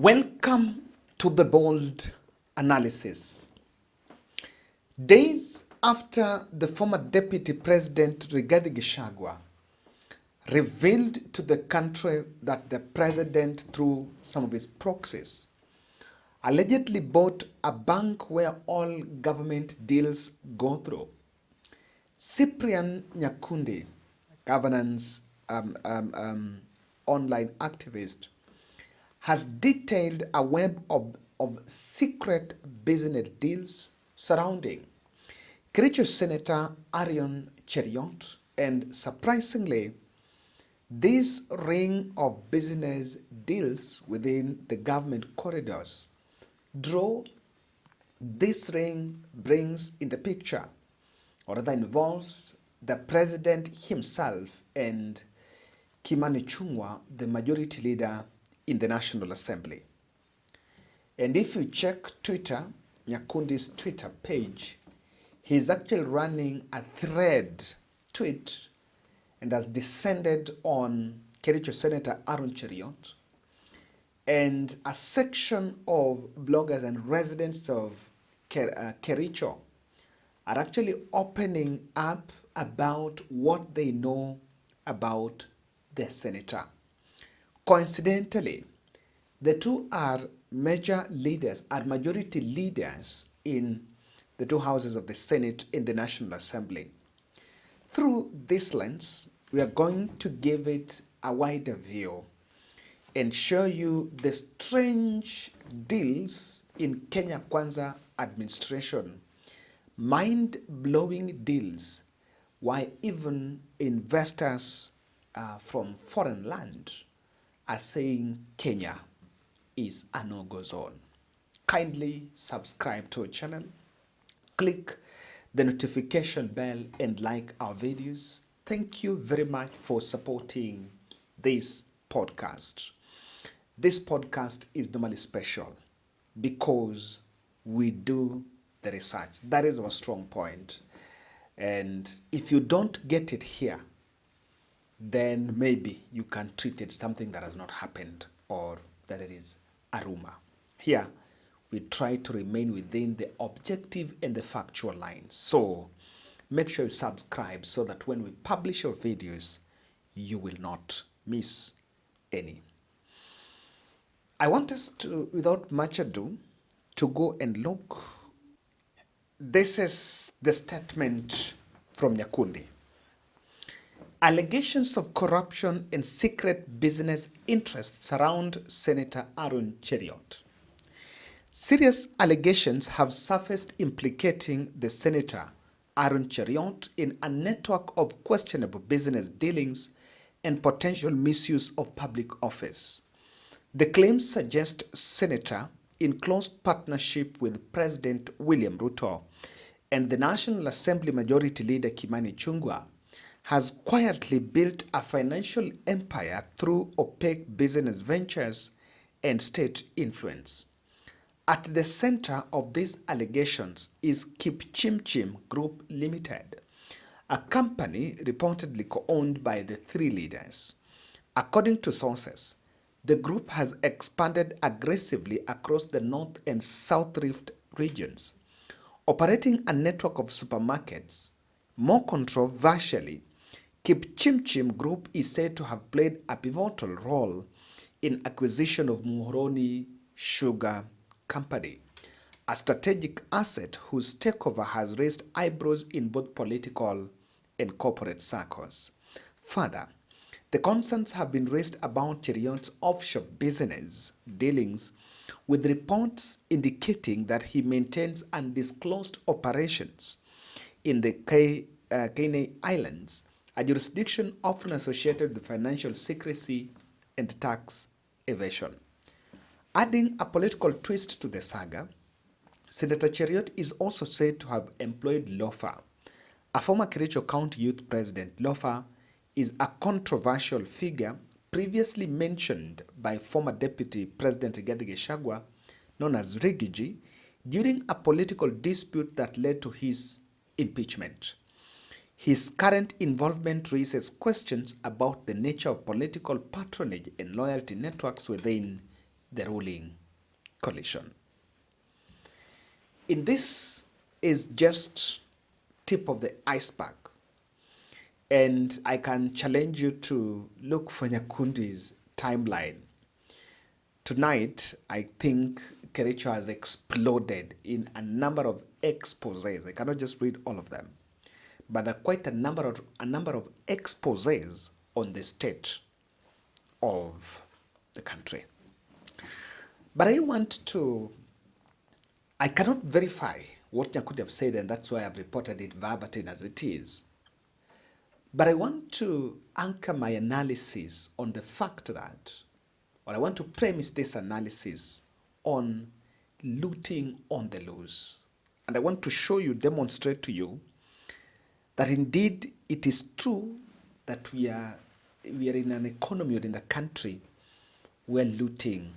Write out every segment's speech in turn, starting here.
Welcome to the bold analysis. Days after the former Deputy President Rigathi Gachagua revealed to the country that the president, through some of his proxies, allegedly bought a bank where all government deals go through, Cyprian Nyakundi, governance online activist, has detailed a web of secret business deals surrounding Kericho Senator Cheruiyot, and surprisingly, this ring of business deals within the government corridors this ring brings in the picture, or rather involves, the president himself and Kimani Ichung'wah, the majority leader in the National Assembly. And if you check Twitter, Nyakundi's Twitter page, he's actually running a thread tweet and has descended on Kericho Senator Cheruiyot, and a section of bloggers and residents of Kericho are actually opening up about what they know about the senator. Coincidentally, the two are majority leaders in the two houses of the Senate in the National Assembly. Through this lens, we are going to give it a wider view and show you the strange deals in Kenya Kwanza administration, mind-blowing deals, why even investors from foreign land are saying Kenya is a no-go zone. Kindly subscribe to our channel, click the notification bell and like our videos. Thank you very much for supporting this podcast. This podcast is normally special because we do the research. That is our strong point. And if you don't get it here, then maybe you can treat it something that has not happened or that it is a rumor. Here, we try to remain within the objective and the factual lines. So make sure you subscribe so that when we publish our videos, you will not miss any. I want us to, without much ado, to go and look. This is the statement from Nyakundi. Allegations of corruption and secret business interests surround Senator Cheruiyot. Serious allegations have surfaced implicating the Senator Cheruiyot in a network of questionable business dealings and potential misuse of public office. The claims suggest Senator, in close partnership with President William Ruto and the National Assembly Majority Leader Kimani Ichung'wah, has quietly built a financial empire through opaque business ventures and state influence. At the center of these allegations is Kipchimchim Group Limited, a company reportedly co-owned by the three leaders. According to sources, the group has expanded aggressively across the North and South Rift regions, operating a network of supermarkets. More controversially, Kipchimchim Group is said to have played a pivotal role in acquisition of Muhoroni Sugar Company, a strategic asset whose takeover has raised eyebrows in both political and corporate circles. Further, the concerns have been raised about Cheruiyot's offshore business dealings, with reports indicating that he maintains undisclosed operations in the Kenyan Islands, a jurisdiction often associated with financial secrecy and tax evasion. Adding a political twist to the saga, Senator Cheruiyot is also said to have employed Lofa, a former Kericho County Youth President. Lofa is a controversial figure previously mentioned by former Deputy President Rigathi Gachagua, known as Rigiji, during a political dispute that led to his impeachment. His current involvement raises questions about the nature of political patronage and loyalty networks within the ruling coalition. In this is just tip of the iceberg. And I can challenge you to look for Nyakundi's timeline. Tonight, I think Kericho has exploded in a number of exposés. I cannot just read all of them, but there are quite a number of exposés on the state of the country. But I cannot verify what Nyakundi have said, and that's why I've reported it verbatim as it is. But I want to anchor my analysis on the fact that, or I want to premise this analysis on looting on the loose. And I want to show you, demonstrate to you, that indeed it is true that we are in an economy or in the country where looting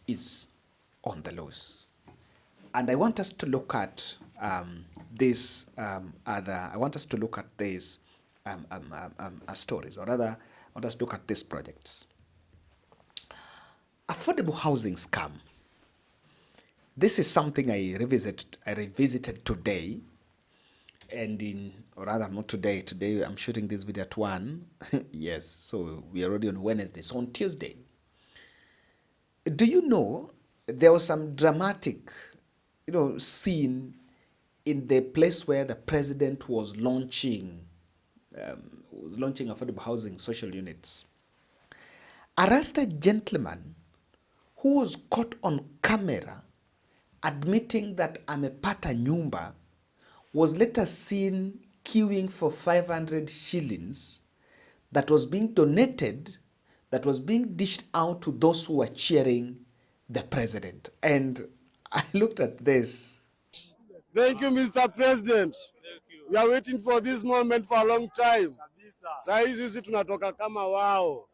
is on the loose. And I want us to look at these stories, or rather, I want us to look at these projects. Affordable housing scam. This is something I revisited today, and or rather not today. Today I'm shooting this video at 1. Yes, so we are already on Wednesday. So on Tuesday, do you know there was some dramatic, scene in the place where the president was launching affordable housing social units. Arrested gentleman who was caught on camera admitting that amepata nyumba was later seen queuing for 500 shillings that was being donated, that was being dished out to those who were cheering the president. And I looked at this. Thank you, Mr. President. We are waiting for this moment for a long time. Saa hizi tunatoka kama wao.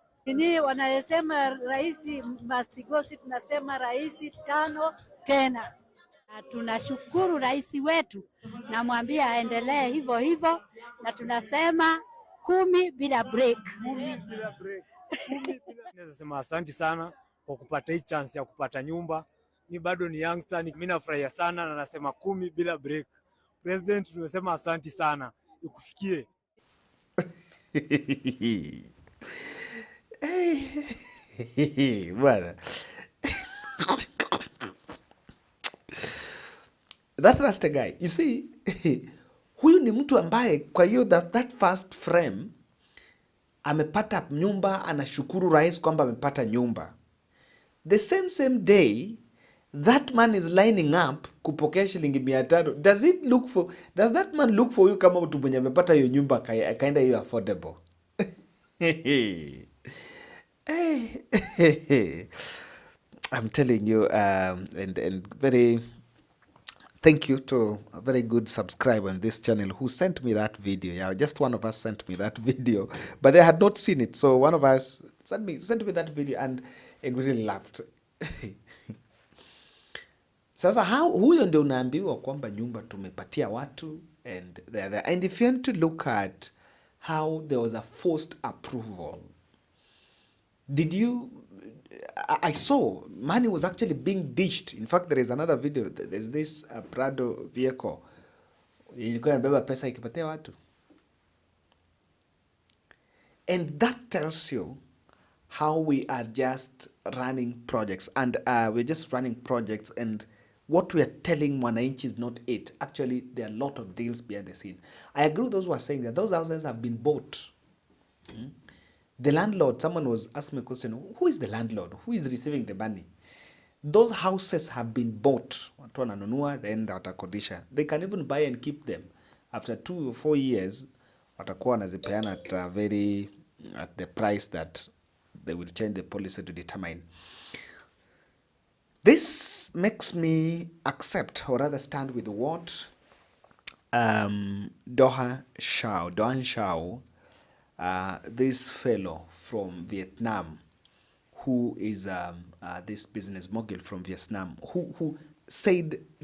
Wanasema raisi must go, tunasema raisi 5 tena. Tunashukuru raisi wetu, namwambia aendelee hivyo hivyo, na tunasema 10 bila break. 10 bila break. Naweza sema asante sana kwa kupata hii chance ya kupata nyumba. Ni bado ni youngster, mimi nafurahia sana na nasema 10 bila break. President, tunasema asante sana, ikufikie. Bwana. That Rasta guy, you see, huyu ni mtu ambaye kwa hiyo that first frame amepata nyumba, anashukuru rais kwamba amepata nyumba. The same day that man is lining up kupokea shilingi 500. Does that man look for you kama mtu mwenye amepata hiyo nyumba akaenda hiyo affordable? I'm telling you, and very thank you to a very good subscriber on this channel who sent me that video. Yeah, just one of us sent me that video, but they had not seen it. So one of us sent me that video, and we really laughed. Sasa huyo ndio unaambiwa kwamba nyumba tumepatia watu, and if you want to look at how there was a forced approval, I saw money was actually being dished. In fact, there is another video. There's this Prado vehicle ilikuwa inabeba pesa ikipatia watu, and that tells you how we are just running projects, and we're just running projects, and what we are telling mwananchi is not it. Actually, there are a lot of deals behind the scene. I agree with those who are saying that those houses have been bought. The landlord, someone was asking me a question, who is the landlord? Who is receiving the money? Those houses have been bought. Watu wananunua, then watakodisha. They can even buy and keep them. After 2 or 4 years, watakuwa wanazipeana at the price that they will change the policy to determine. This makes me accept, or rather stand with what Dohan Shao, this fellow from Vietnam, who is this business mogul from Vietnam, who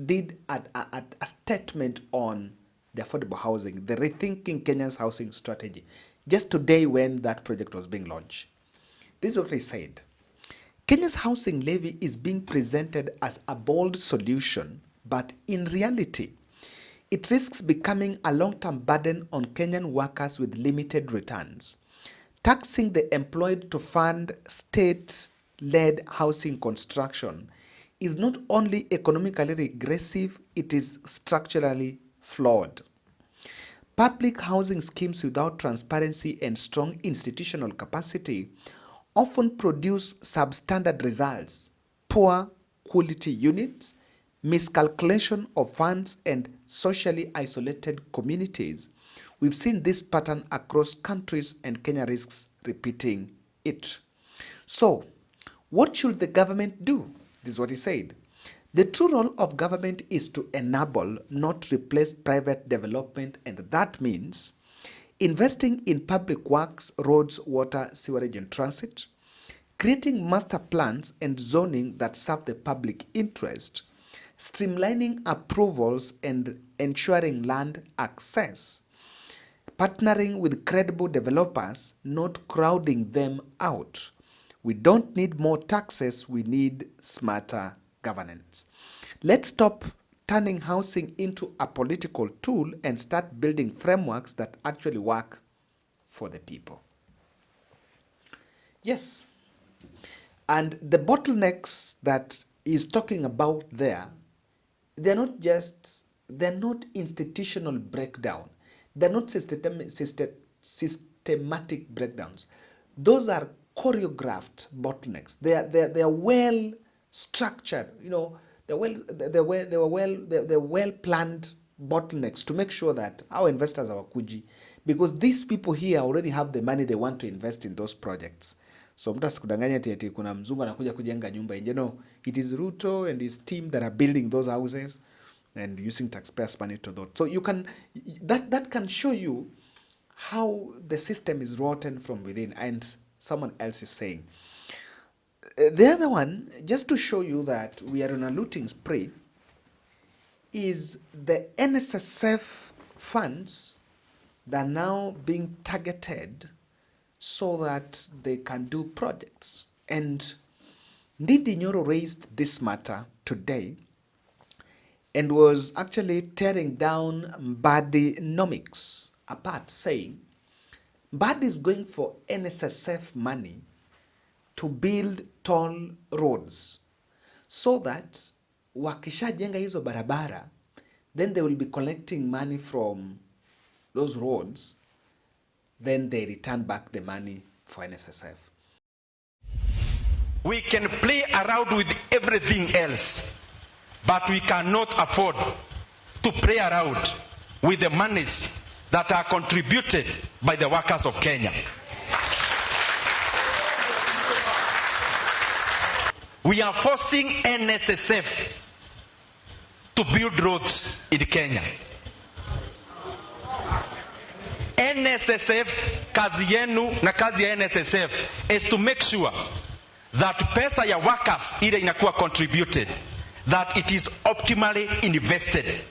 did a statement on the affordable housing, the rethinking Kenya's housing strategy, just today when that project was being launched. This is what he said. Kenya's housing levy is being presented as a bold solution, but in reality, it risks becoming a long-term burden on Kenyan workers with limited returns. Taxing the employed to fund state-led housing construction is not only economically regressive, it is structurally flawed. Public housing schemes without transparency and strong institutional capacity often produce substandard results, poor quality units, miscalculation of funds, and socially isolated communities. We've seen this pattern across countries, and Kenya risks repeating it. So, what should the government do? This is what he said. The true role of government is to enable, not replace private development, and that means investing in public works, roads, water, sewerage, and transit, creating master plans and zoning that serve the public interest, streamlining approvals and ensuring land access, partnering with credible developers, not crowding them out. We don't need more taxes, we need smarter governance. Let's stop turning housing into a political tool and start building frameworks that actually work for the people. Yes, and the bottlenecks that he's talking about there, they're not institutional breakdown. They're not systematic breakdowns. Those are choreographed bottlenecks. They are well structured. You know, they're well planned bottlenecks to make sure that our investors are wakuji, because these people here already have the money they want to invest in those projects. So mtu asikudanganya eti kuna mzungu anakuja kujenga nyumba nje. No, it is Ruto and his team that are building those houses and using taxpayers' money to do it. So you can that can show you how the system is rotten from within, and someone else is saying. The other one, just to show you that we are on a looting spree, is the NSSF funds that are now being targeted so that they can do projects. And Ndindi Nyoro raised this matter today and was actually tearing down Mbadinomics apart, saying Mbadi is going for NSSF money to build toll roads so that wakishajenga hizo barabara, then they will be collecting money from those roads, then they return back the money for NSSF. We can play around with everything else, but we cannot afford to play around with the monies that are contributed by the workers of Kenya. We are forcing NSSF to build roads in Kenya. NSSF, kazi yenu na kazi ya NSSF is to make sure that pesa ya workers ile inakuwa contributed, that it is optimally invested.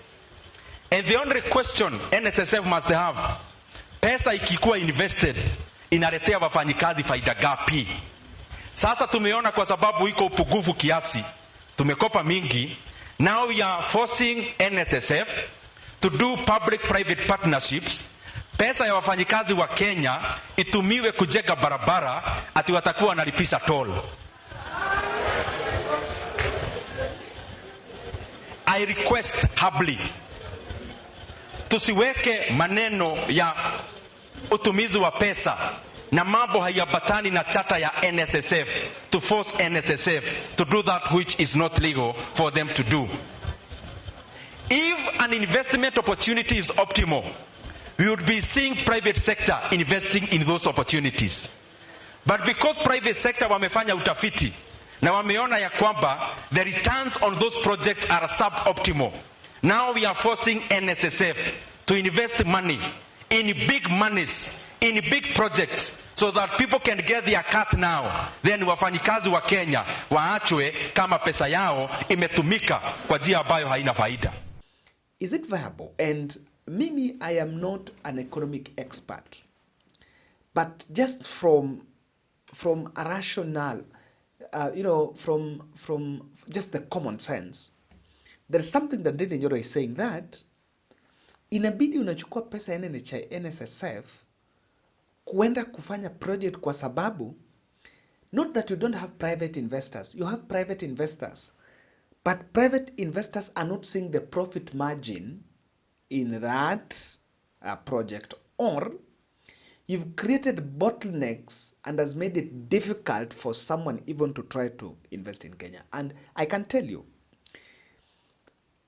And the only question NSSF must have, pesa ikikuwa invested inaletea wafanyikazi faida gapi? Sasa tumeona kwa sababu iko upungufu kiasi, tumekopa mingi. Now we are forcing NSSF to do public-private partnerships. Pesa ya wafanyikazi wa Kenya itumiwe kujenga barabara, ati watakuwa wanalipisha toll. I request humbly, tusiweke maneno ya utumizi wa pesa na mambo hayabatani na chata ya NSSF to force NSSF to do that which is not legal for them to do. If an investment opportunity is optimal, we would be seeing private sector investing in those opportunities. But because private sector wamefanya utafiti na wameona ya kwamba the returns on those projects are suboptimal, now we are forcing NSSF to invest money in big monies, in big projects, so that people can get their cut now. Then wafanyikazi wa Kenya waachwe kama pesa yao imetumika kwa njia ambayo haina faida. Is it viable? And Mimi, I am not an economic expert, but just from a rational, from just the common sense, there's something that Ndindi Nyoro is saying that inabidi unachukua pesa ya NSSF kuenda kufanya project kwa sababu, not that you don't have private investors, you have private investors, but private investors are not seeing the profit margin in that project, or you've created bottlenecks and has made it difficult for someone even to try to invest in Kenya. And I can tell you,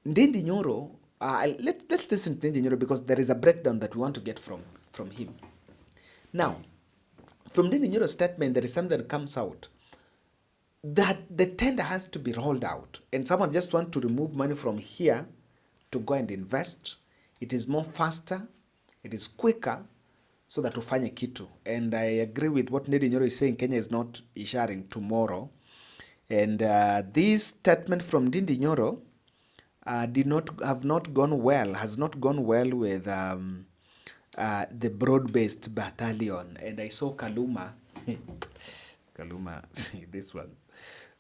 Ndindi Nyoro, let's listen to Ndindi Nyoro because there is a breakdown that we want to get from him. Now, from Ndindi Nyoro's statement, there is something that comes out that the tender has to be rolled out, and someone just want to remove money from here to go and invest. It is more faster, it is quicker, so that ufanye kitu. And I agree with what Ndindi Nyoro is saying. Kenya is not issuing tomorrow, and this statement from Ndindi Nyoro has not gone well with the broad-based battalion. And I saw Kaluma this one.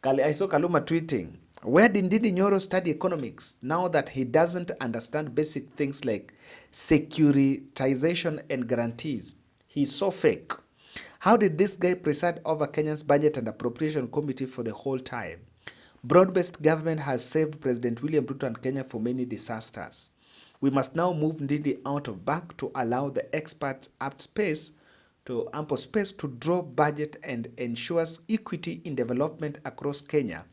I saw Kaluma tweeting, where did Ndindi Nyoro study economics now that he doesn't understand basic things like securitization and guarantees? He's so fake. How did this guy preside over Kenya's budget and appropriation committee for the whole time? Broad-based government has saved President William Ruto and Kenya for many disasters. We must now move Ndindi out of back to allow the experts ample space to draw budget and ensures equity in development across Kenya,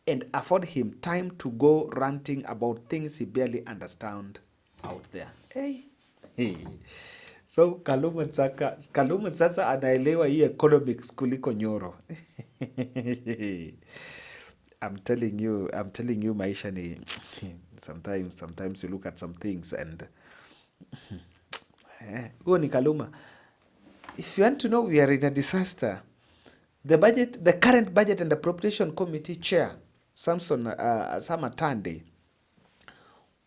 and afford him time to go ranting about things he barely understands out there. Hey. So Kaluma sasa anaelewa hii economics kuliko Nyoro. I'm telling you maisha ni sometimes you look at some things and huo ni Kaluma. If you want to know, we are in a disaster. The current budget and appropriation committee chair, Sam Atande,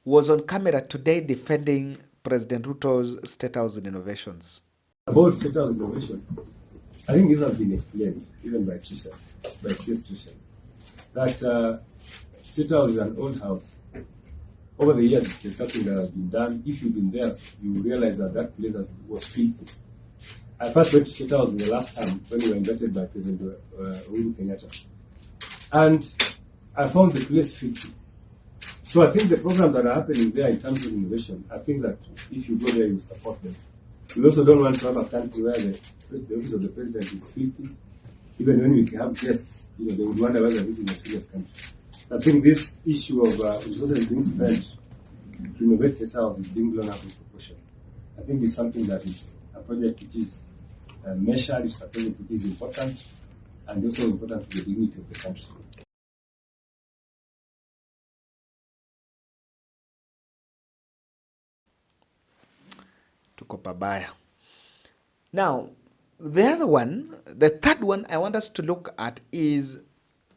was on camera today defending President Ruto's State House innovations. About State House innovation, I think this has been explained even by Trisha, by CS Trisha, that State House is an old house. Over the years, there's something that has been done. If you've been there, you will realize that that place was filthy. I first went to State House the last time when we were invited by President Uhuru Kenyatta, and I found the place filthy. So I think the programs that are happening there in terms of innovation, I think that if you go there, you support them. We also don't want to have a country where the office of the president is filthy. Even when we have guests, they would wonder whether this is a serious country. I think this issue of resources being spent to innovate State House is being blown out of proportion. I think it's something that is a project which is measured, it's a project which is important, and also important to the dignity of the country. Tuko pabaya. Now, the third one I want us to look at is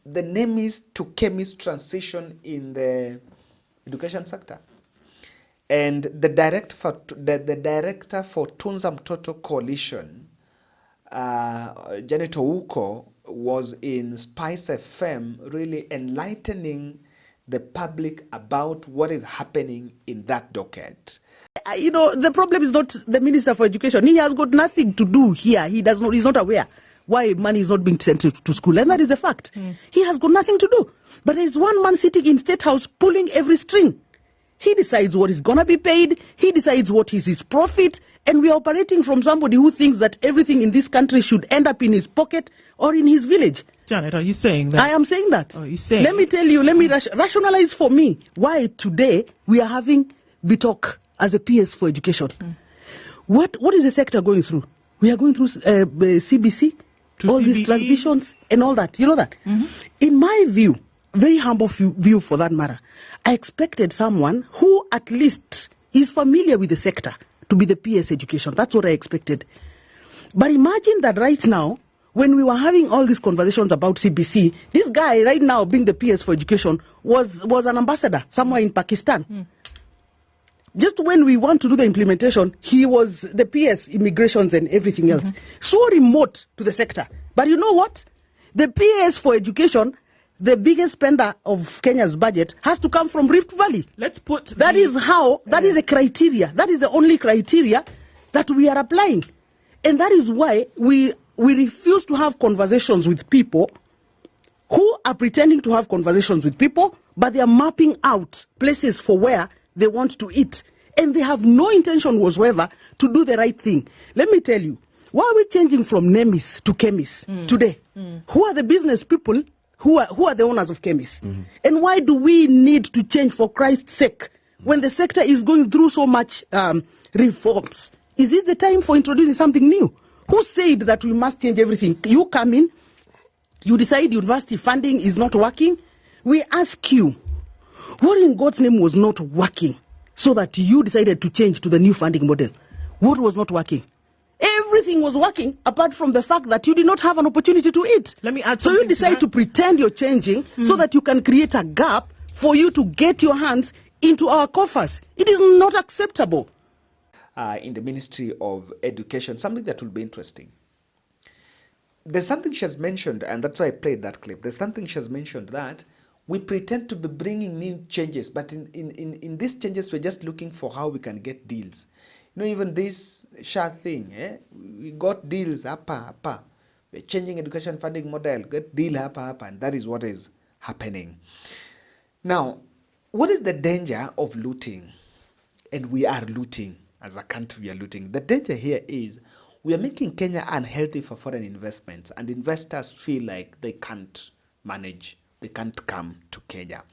the NEMIS to chemist transition in the education sector. And the director for Tunza Mtoto Coalition, Janet Ouko, was in Spice FM really enlightening the public about what is happening in that docket. The problem is not the Minister for Education. He has got nothing to do here. He's not aware why money is not being sent to school. And that is a fact. He has got nothing to do. But there is one man sitting in State House pulling every string. He decides what is going to be paid. He decides what is his profit. And we are operating from somebody who thinks that everything in this country should end up in his pocket or in his village. Janet, are you saying that? I am saying that. Oh, you're saying? Let me tell you, let me rationalize for me why today we are having BTOC as a PS for education. What is the sector going through? We are going through CBC, all CBE? These transitions and all that. You know that? In my view, very humble view for that matter, I expected someone who at least is familiar with the sector to be the PS education. That's what I expected. But imagine that right now, when we were having all these conversations about CBC, this guy right now being the PS for education was an ambassador somewhere in Pakistan. Just when we want to do the implementation, he was the PS, immigrations and everything else. So remote to the sector. But you know what? The PS for education, the biggest spender of Kenya's budget, has to come from Rift Valley. Let's put That is a criteria. That is the only criteria that we are applying. And that is why we refuse to have conversations with people who are pretending to have conversations with people, but they are mapping out places for where they want to eat. And they have no intention whatsoever to do the right thing. Let me tell you, why are we changing from NEMIS to KEMIS today? Who are the business people who are the owners of KEMIS? And why do we need to change, for Christ's sake, when the sector is going through so much reforms? Is it the time for introducing something new? Who said that we must change everything? You come in, you decide university funding is not working. We ask you, what in God's name was not working so that you decided to change to the new funding model? What was not working? Everything was working apart from the fact that you did not have an opportunity to eat. Let me add so something you decide to pretend you're changing so that you can create a gap for you to get your hands into our coffers. It is not acceptable. In the Ministry of Education, something that will be interesting. There's something she has mentioned, and that's why I played that clip. There's something she has mentioned that we pretend to be bringing new changes, but in these changes, we're just looking for how we can get deals. You know, even this SHA thing, we got deals, upper. We're changing education funding model, get deal, upper, and that is what is happening. Now, what is the danger of looting? And we are looting. As a country, we are looting. The danger here is we are making Kenya unhealthy for foreign investments, and investors feel like they can't manage, they can't come to Kenya.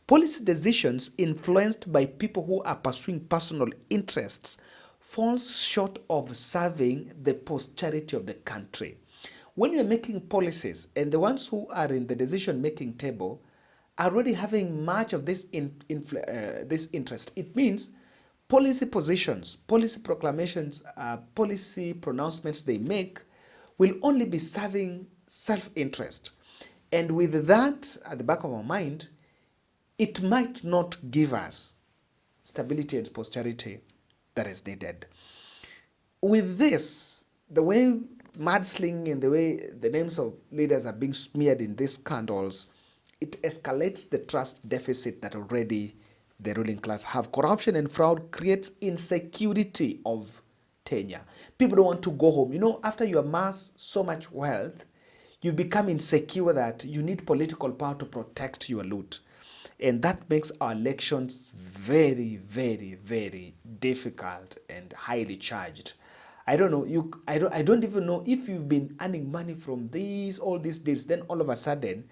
Policy decisions influenced by people who are pursuing personal interests falls short of serving the prosperity of the country. When you're making policies, and the ones who are in the decision-making table are already having much of this this interest, it means policy positions, policy proclamations, policy pronouncements they make will only be serving self-interest. And with that at the back of our mind, it might not give us stability and prosperity that is needed. With this, the way mudslinging and the way the names of leaders are being smeared in these scandals, it escalates the trust deficit that already the ruling class have. Corruption and fraud creates insecurity of tenure. People don't want to go home. You know, after you amass so much wealth, you become insecure that you need political power to protect your loot. And that makes our elections very, very, very difficult and highly charged. I don't know. I don't even know if you've been earning money from all these deals. Then all of a sudden,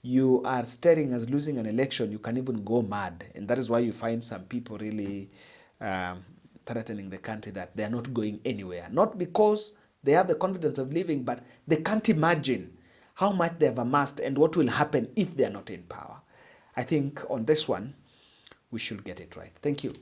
you are staring as losing an election. You can even go mad, and that is why you find some people really threatening the country that they are not going anywhere. Not because they have the confidence of living, but they can't imagine how much they have amassed and what will happen if they are not in power. I think on this one, we should get it right. Thank you.